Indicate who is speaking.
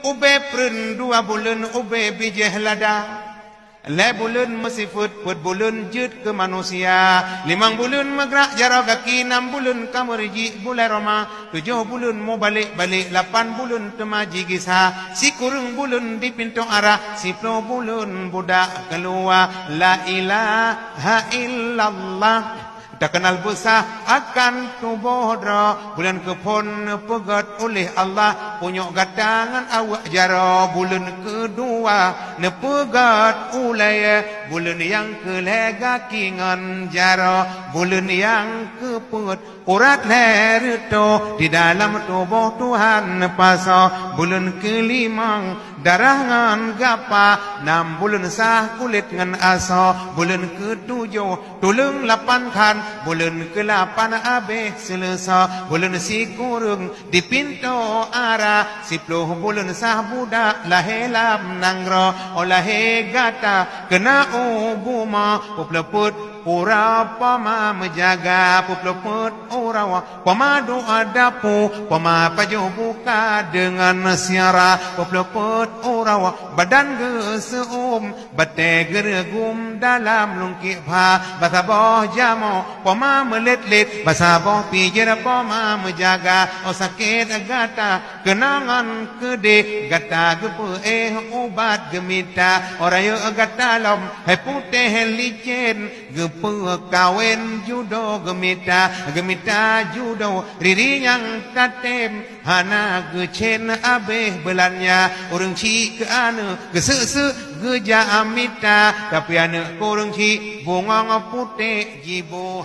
Speaker 1: ube prun 2 bulan ube bijih lada. Le bulan masifut put bulan jut ke manusia 5 bulan magrak jarak kaki 6 bulan kamerji bulan Roma 7 bulan mau balik 8 bulan temaji gisah si kurung bulan di pintu arah 10 bulan budak keluar la ilaha illallah tak kenal besar akan tubuh dra bulan kepon pegat oleh Allah punya gatangan awak jara bulan kedua nepegat ulaya bulan yang kelega kingan jara bulan yang keput urat leher itu di dalam tubuh Tuhan pasa bulan kelima darangan gapa 6 bulan sah kulit ngan asa bulan ketujuh tulung 8 kan bulan ke-8 habis selesa bulan si kurung di pintu arah 10 bulan sah budak lahelam nangra olahe gata kena ubuma popleput ura pama menjaga popleput ura pama doa dapu pama paju buka dengan siara popleput ura badan geseum bate geregum dalam lungkip ha basabah jamo pama melet-let basabah pijer pama menjaga o sakit gata kenangan kede gata gepe obat gemita orayo gata lom hai putih licin gepe kawin judo gemita judo riri yang katem hana gecen abeh belannya orang ci ke ane gesese geja amita tapi anak orang ci bunga putih jibo